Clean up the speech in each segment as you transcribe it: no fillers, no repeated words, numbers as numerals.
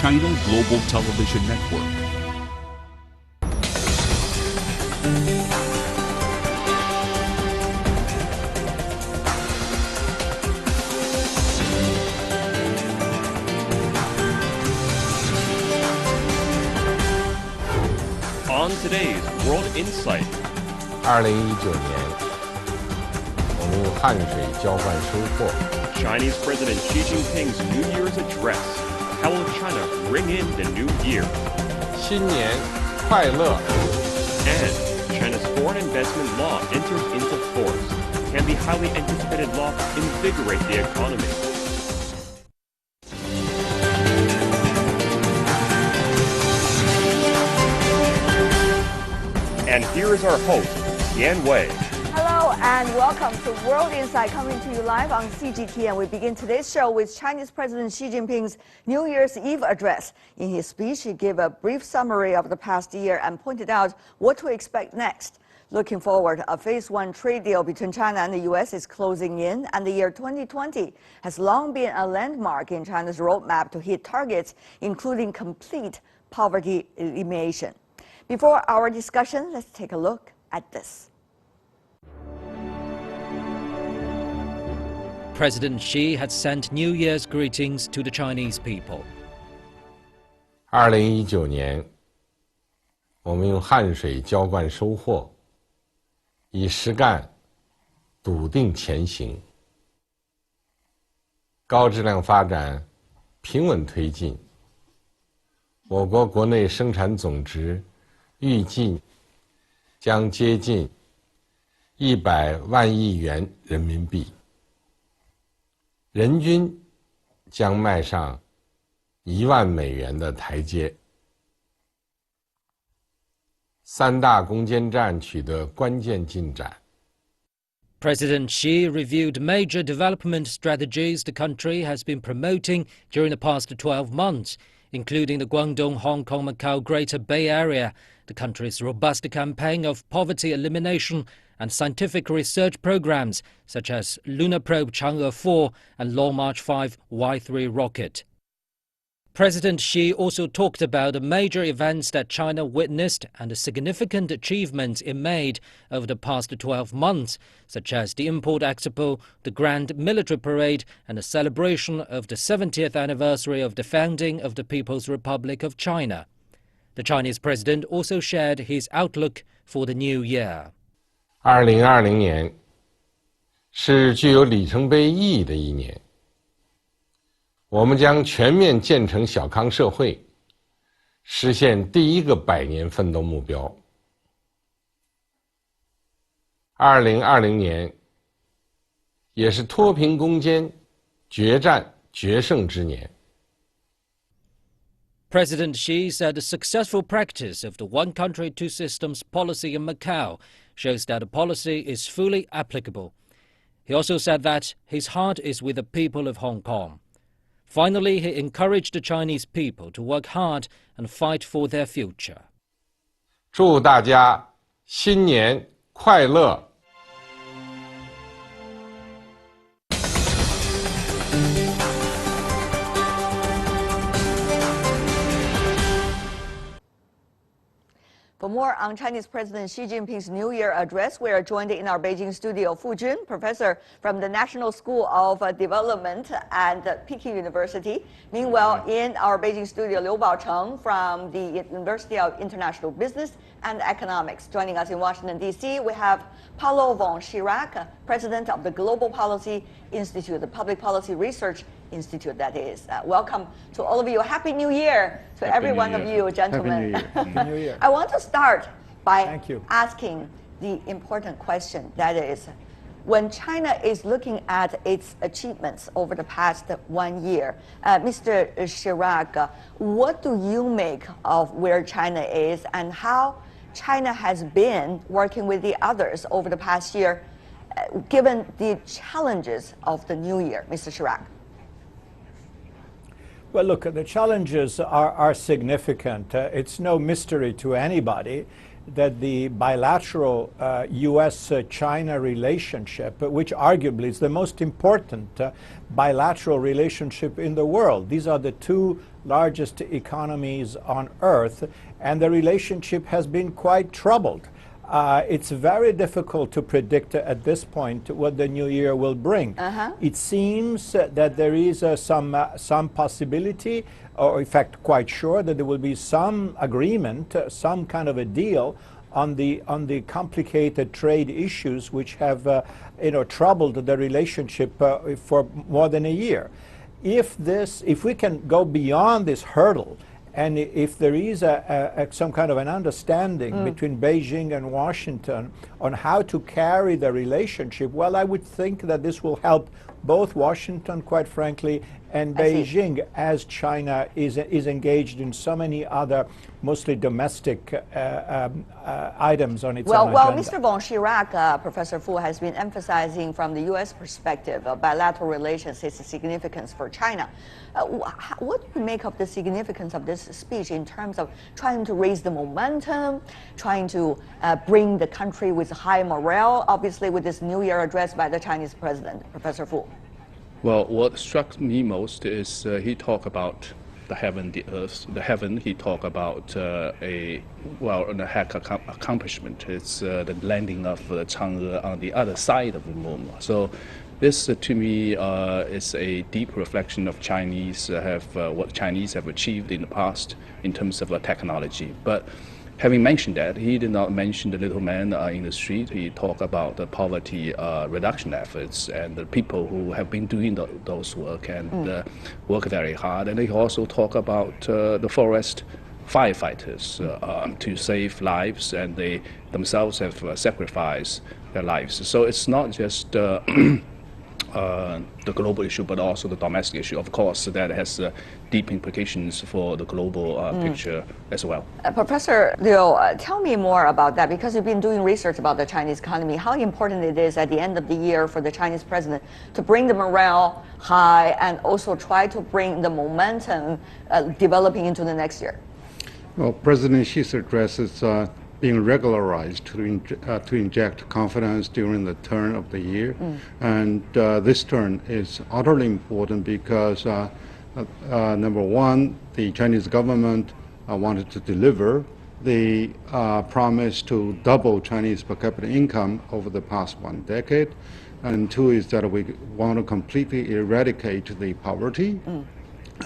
China Global Television Network. On today's World Insight. 2019年，我们用汗水浇灌收获。 Chinese President Xi Jinping's New Year's address. How will China ring in the new year? 新年快乐！ And China's foreign investment law enters into force. Can the highly anticipated law invigorate the economy? And here is our host, Yan Wei. Hello and welcome to World Insight, coming to you live on CGTN. We begin today's show with Chinese President Xi Jinping's New Year's Eve address. In his speech, he gave a brief summary of the past year and pointed out what to expect next. Looking forward, a Phase 1 trade deal between China and the U.S. is closing in, and the year 2020 has long been a landmark in China's roadmap to hit targets, including complete poverty elimination. Before our discussion, let's take a look at this. President Xi had sent New Year's greetings to the Chinese people. 2019年，我们用汗水浇灌收获，以实干笃定前行，高质量发展平稳推进。我国国内生产总值预计将接近100万亿元人民币，人均将迈上1万美元的台阶。三大攻坚战取得关键进展。 President Xi reviewed major development strategies the country has been promoting during the past 12 months, including the Guangdong, Hong Kong, Macau Greater Bay Area, the country's robust campaign of poverty elimination and scientific research programs such as Lunar Probe Chang'e 4 and Long March 5 Y3 rocket. President Xi also talked about the major events that China witnessed and the significant achievements it made over the past 12 months, such as the Import Expo, the Grand Military Parade, and the celebration of the 70th anniversary of the founding of the People's Republic of China. The Chinese president also shared his outlook for the new year. 2020年是具有里程碑意义的一年。 我们将全面建成小康社会，实现第一个100年奋斗目标。2020年也是脱贫攻坚、决战决胜之年。 President Xi said the successful practice of the one country, two systems policy in Macau shows that the policy is fully applicable. He also said that his heart is with the people of Hong Kong. Finally, he encouraged the Chinese people to work hard and fight for their future. 祝大家新年快乐！ For more on Chinese President Xi Jinping's New Year address, we are joined in our Beijing studio, Fu Jun, professor from the National School of Development at Peking University. Meanwhile, in our Beijing studio, Liu Baocheng from the University of International Business and Economics. Joining us in Washington, D.C., we have Paulo von Schirach, president of the Global Policy Institute, the Public Policy Research Institute, that is. Welcome to all of you. Happy New Year to every one of you, gentlemen. Happy New Year. I want to start by asking the important question, that is, when China is looking at its achievements over the past 1 year, Mr. Schirach, what do you make of where China is and how China has been working with the others over the past year, given the challenges of the new year, Mr. Schirach? Well, look, the challenges are significant. It's no mystery to anybody that the bilateral U.S.-China relationship, which arguably is the most important bilateral relationship in the world. These are the two largest economies on earth, and the relationship has been quite troubled. It's very difficult to predict at this point what the new year will bring. It seems that there is some possibility, or in fact quite sure, that there will be some agreement, some kind of a deal on the complicated trade issues which have troubled the relationship for more than a year. If we can go beyond this hurdle, and if there is some kind of an understanding between Beijing and Washington on how to carry the relationship, well, I would think that this will help both Washington, quite frankly, and Beijing, as China is engaged in so many other, mostly domestic items on its own agenda. Well, Mr. von Schirach, Professor Fu, has been emphasizing from the U.S. perspective, bilateral relations is significance for China. What do you make of the significance of this speech in terms of trying to raise the momentum, trying to bring the country with high morale, obviously with this New Year address by the Chinese president, Professor Fu? Well, what struck me most is he talked about the heaven, the earth. The heaven, he talked about a heck accomplishment. It's the landing of Chang'e on the other side of the moon. So this, to me, is a deep reflection of what Chinese have achieved in the past in terms of technology. But having mentioned that, he did not mention the little man in the street. He talked about the poverty reduction efforts and the people who have been doing those work and work very hard. And he also talked about the forest firefighters to save lives, and they themselves have sacrificed their lives. So it's not just the global issue, but also the domestic issue. Of course, that has deep implications for the global picture as well. Professor Liu, tell me more about that, because you've been doing research about the Chinese economy, how important it is at the end of the year for the Chinese president to bring the morale high and also try to bring the momentum developing into the next year. Well, President Xi's address is being regularized to inject confidence during the turn of the year. And this turn is utterly important because, number one, the Chinese government wanted to deliver the promise to double Chinese per capita income over the past 1 decade. And two is that we want to completely eradicate the poverty.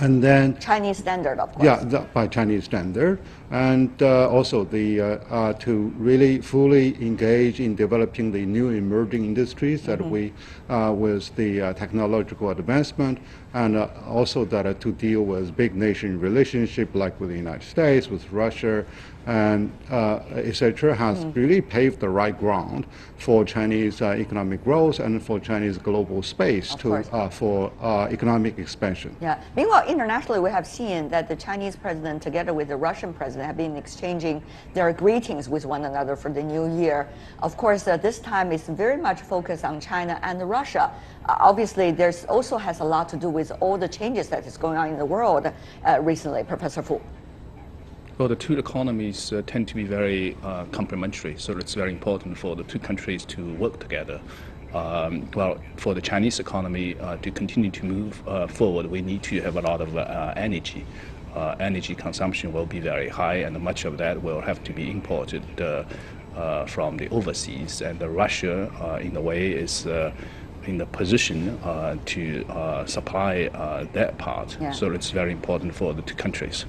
And then Chinese standard, of course. Yeah, by Chinese standard, and also to really fully engage in developing the new emerging industries that we, with the technological advancement, and also that to deal with big nation relationship like with the United States, with Russia, and etc., has really paved the right ground for Chinese economic growth and for Chinese global space for economic expansion. Yeah. Meanwhile, internationally, we have seen that the Chinese president, together with the Russian president, have been exchanging their greetings with one another for the new year. Of course, this time is very much focused on China and Russia. Obviously, there's also has a lot to do with all the changes that is going on in the world recently, Professor Fu. Well, the two economies tend to be very complementary, so it's very important for the two countries to work together. Well, for the Chinese economy to continue to move forward, we need to have a lot of energy. Energy consumption will be very high, and much of that will have to be imported from the overseas. And Russia, in a way, is in the position to supply that part. Yeah. So it's very important for the two countries.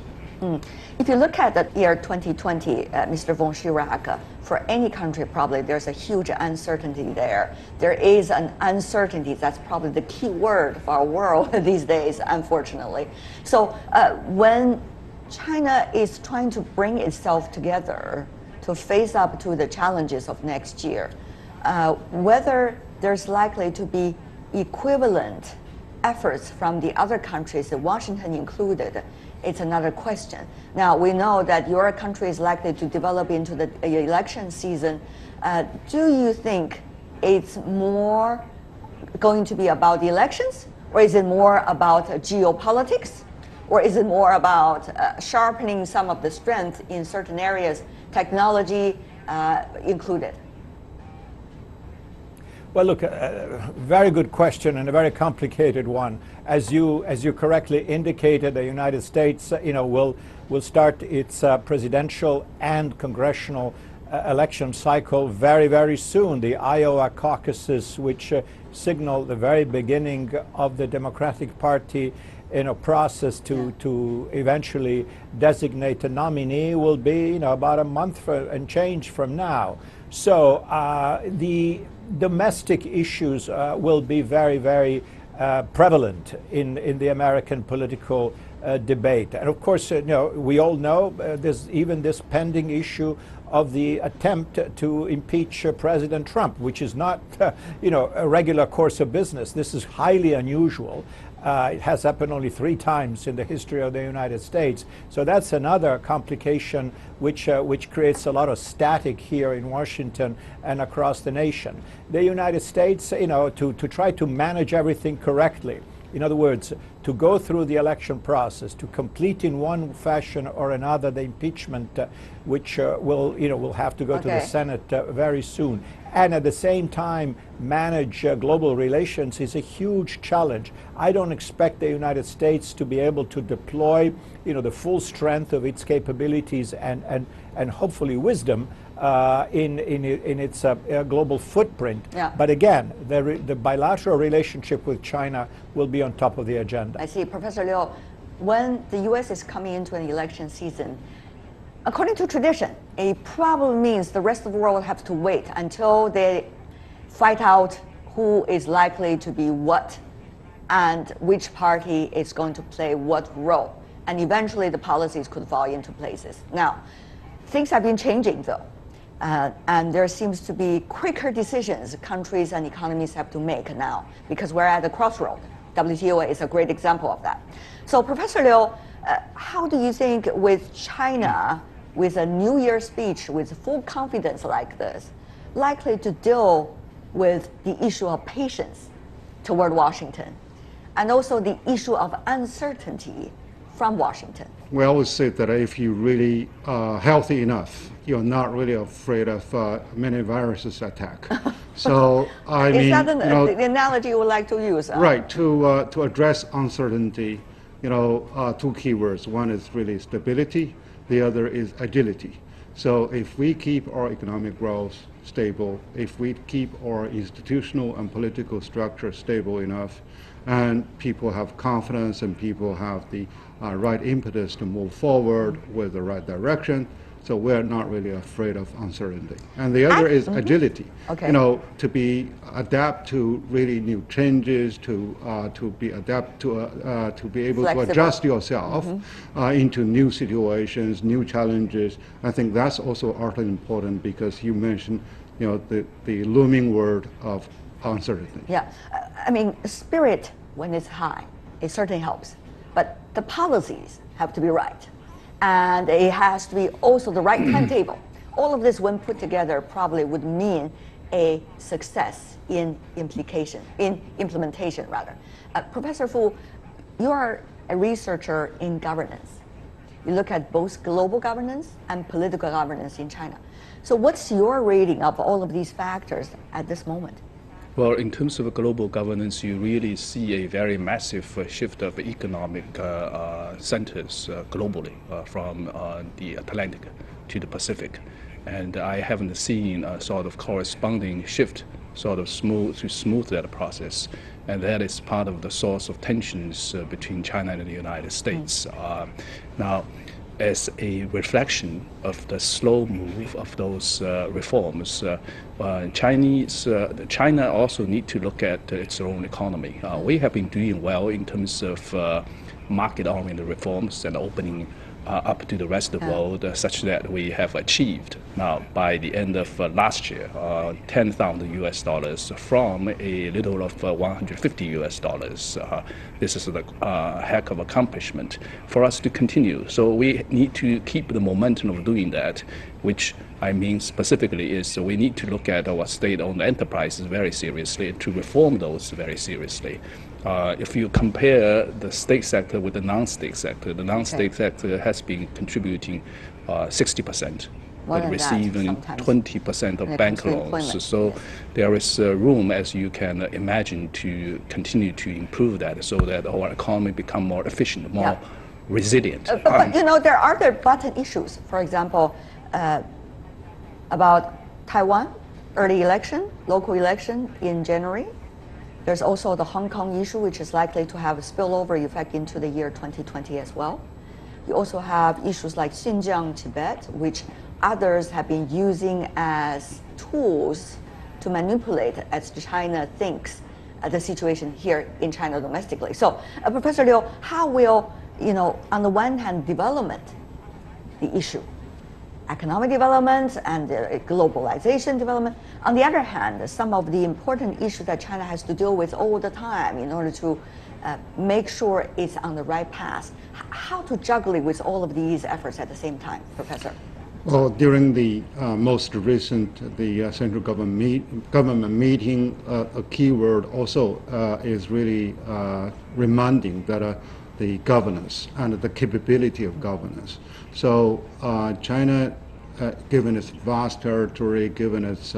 If you look at the year 2020, Mr. von Schirach, for any country probably there's a huge uncertainty there. There is an uncertainty, that's probably the key word for our world these days, unfortunately. So when China is trying to bring itself together to face up to the challenges of next year, whether there's likely to be equivalent efforts from the other countries, Washington included, it's another question. Now, we know that your country is likely to develop into the election season. Do you think it's more going to be about the elections, or is it more about geopolitics? Or is it more about sharpening some of the strength in certain areas, technology included? Well, look, very good question and a very complicated one. As you correctly indicated, the United States, will start its presidential and congressional election cycle very, very soon. The Iowa caucuses, which signal the very beginning of the Democratic Party process to eventually designate a nominee, will be about a month and change from now. So the domestic issues will be very, very prevalent in the American political debate. And of course, we all know there's even this pending issue of the attempt to impeach President Trump, which is not, a regular course of business. This is highly unusual. It has happened only 3 times in the history of the United States. So that's another complication which creates a lot of static here in Washington and across the nation. The United States, to try to manage everything correctly, in other words, to go through the election process, to complete in one fashion or another the impeachment, which will have to go to the Senate very soon, and at the same time manage global relations is a huge challenge. I don't expect the United States to be able to deploy, the full strength of its capabilities and hopefully wisdom in its global footprint. Yeah. But again, the bilateral relationship with China will be on top of the agenda. I see. Professor Liu, when the U.S. is coming into an election season, according to tradition, it probably means the rest of the world have to wait until they fight out who is likely to be what and which party is going to play what role. And eventually the policies could fall into places. Now, things have been changing though. And there seems to be quicker decisions countries and economies have to make now because we're at a crossroad. WTO is a great example of that. So Professor Liu, how do you think with China, with a New Year speech with full confidence like this, likely to deal with the issue of patience toward Washington and also the issue of uncertainty from Washington? We always say that if you're really healthy enough, you're not really afraid of many viruses attack. So I mean, is that the analogy you would like to use? Right. To address uncertainty, 2 keywords. One is really stability. The other is agility. So if we keep our economic growth stable, if we keep our institutional and political structure stable enough, and people have confidence and people have the right impetus to move forward with the right direction, so we're not really afraid of uncertainty. And the other is agility. Okay. To be adapt to really new changes, to be able Flexible. to adjust yourself into new situations, new challenges. I think that's also utterly important because you mentioned, the looming word of uncertainty. Yeah, I mean, spirit when it's high, it certainly helps, but the policies have to be right. And it has to be also the right timetable. All of this, when put together, probably would mean a success in implementation rather. Professor Fu, you are a researcher in governance. You look at both global governance and political governance in China. So what's your reading of all of these factors at this moment? Well, in terms of global governance, you really see a very massive shift of economic centers globally from the Atlantic to the Pacific. And I haven't seen a sort of corresponding shift to smooth that process. And that is part of the source of tensions between China and the United States. Now, as a reflection of the slow move of those reforms, China also need to look at its own economy. We have been doing well in terms of market-oriented reforms and opening up to the rest of the world, such that we have achieved now by the end of last year $10,000 from a little of $150. This is a heck of accomplishment for us to continue. So we need to keep the momentum of doing that, which I mean specifically is we need to look at our state-owned enterprises very seriously, to reform those very seriously. If you compare the state sector with the non-state sector, the non-state sector has been contributing 60%. But receiving 20% of bank loans. So there is room, as you can imagine, to continue to improve that so that our economy become more efficient, more resilient. But you know, there are other button issues. For example, about Taiwan, early election, local election in January. There's also the Hong Kong issue, which is likely to have a spillover effect into the year 2020 as well. You also have issues like Xinjiang, Tibet, which others have been using as tools to manipulate as China thinks the situation here in China domestically. So, Professor Liu, how will, you know, on the one hand, development, the issue, economic development and globalization development. On the other hand, some of the important issues that China has to deal with all the time in order to make sure it's on the right path. How to juggle it with all of these efforts at the same time, Professor? Well, during the most recent central government meeting, a key word also is really reminding that the governance and the capability of governance. So China, given its vast territory, given its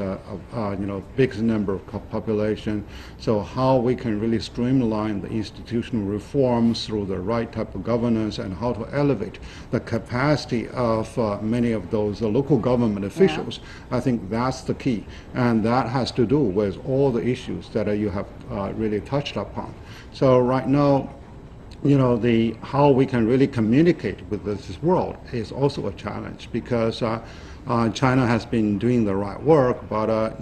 big number of population, so how we can really streamline the institutional reforms through the right type of governance and how to elevate the capacity of many of those local government officials, I think that's the key. And that has to do with all the issues that you have really touched upon. So right now, you know, how we can really communicate with this world is also a challenge because China has been doing the right work, but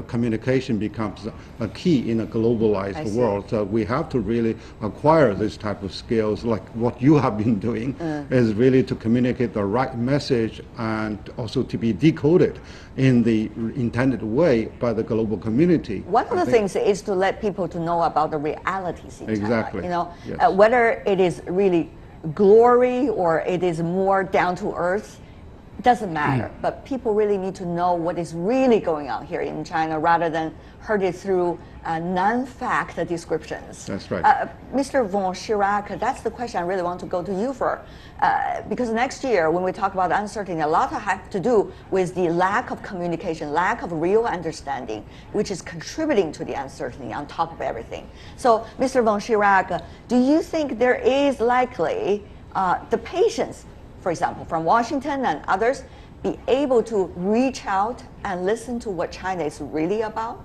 communication becomes a key in a globalized world. So we have to really acquire this type of skills, like what you have been doing, is really to communicate the right message and also to be decoded in the intended way by the global community. One of the things is to let people to know about the realities in China. You know, whether it is really glory or it is more down to earth, it doesn't matter. But people really need to know what is really going on here in China rather than heard it through non-fact descriptions. That's right. Mr. von Schirach, that's the question I really want to go to you for. Because next year, when we talk about uncertainty, a lot have to do with the lack of communication, lack of real understanding, which is contributing to the uncertainty on top of everything. So, Mr. von Schirach, do you think there is likely the patience, for example, from Washington and others, be able to reach out and listen to what China is really about?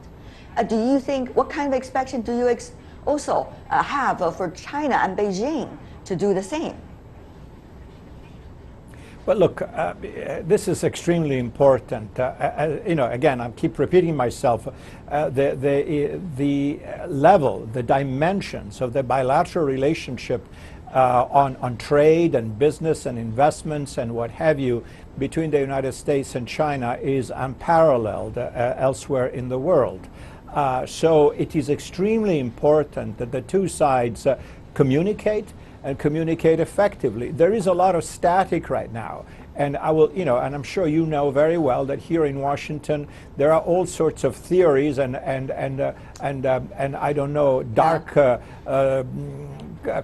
Do you think, what kind of expectation do you also have for China and Beijing to do the same? Well, look, this is extremely important. You know, again, I keep repeating myself. The level, the dimensions of the bilateral relationship on trade and business and investments and what have you between the United States and China is unparalleled elsewhere in the world. So it is extremely important that the two sides communicate and communicate effectively. There is a lot of static right now. And I will, you know, and I'm sure you know very well that here in Washington there are all sorts of theories and I don't know, dark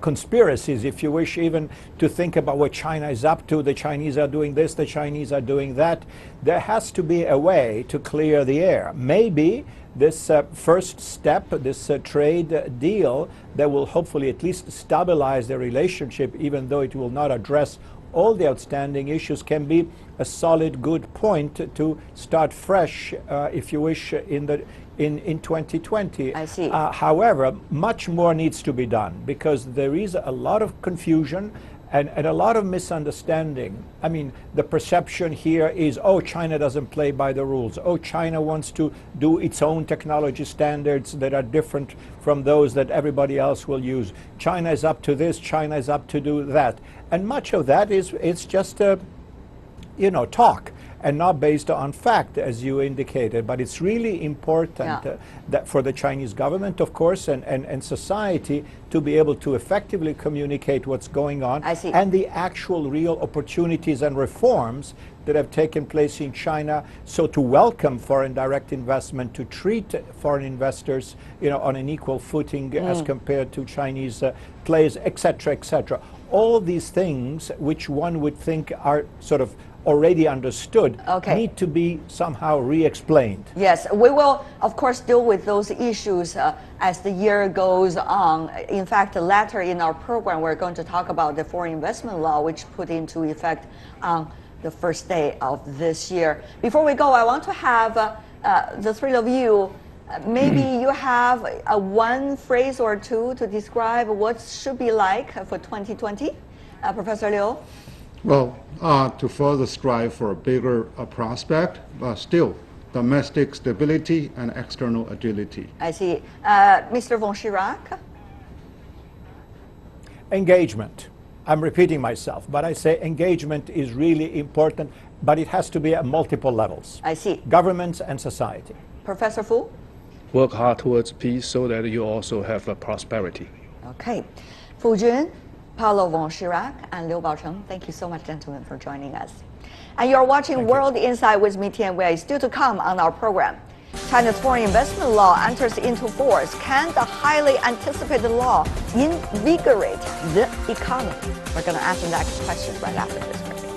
conspiracies, if you wish, even to think about what China is up to. The Chinese are doing this, the Chinese are doing that. There has to be a way to clear the air. Maybe this first step, this trade deal that will hopefully at least stabilize the relationship, even though it will not address all the outstanding issues, can be a solid, good point to start fresh, if you wish, in 2020. I see. However, much more needs to be done because there is a lot of confusion and a lot of misunderstanding. I mean, the perception here is, oh, China doesn't play by the rules. Oh, China wants to do its own technology standards that are different from those that everybody else will use. China is up to this, China is up to do that. And much of that is just, you know, talk. and not based on fact, as you indicated. But it's really important that for the Chinese government, of course, and society to be able to effectively communicate what's going on and the actual real opportunities and reforms that have taken place in China, so to welcome foreign direct investment, to treat foreign investors, on an equal footing as compared to Chinese players, etc., etc. All these things, which one would think are sort of already understood, need to be somehow re-explained. Yes, we will, of course, deal with those issues as the year goes on. In fact, later in our program, we're going to talk about the foreign investment law, which put into effect on the first day of this year. Before we go, I want to have the three of you, maybe you have one phrase or two to describe what should be like for 2020. Professor Liu? Well, to further strive for a bigger prospect, but still domestic stability and external agility. I see. Mr. von Schirach? Engagement. I'm repeating myself, but I say engagement is really important, but it has to be at multiple levels. I see. Governments and society. Professor Fu? Work hard towards peace so that you also have a prosperity. Okay. Fu Jun, Paulo von Schirach, and Liu Baocheng, thank you so much, gentlemen, for joining us. And you're watching World Insight with me, Tian Wei. Still to come on our program. China's foreign investment law enters into force. Can the highly anticipated law invigorate the economy? We're going to ask the next question right after this break.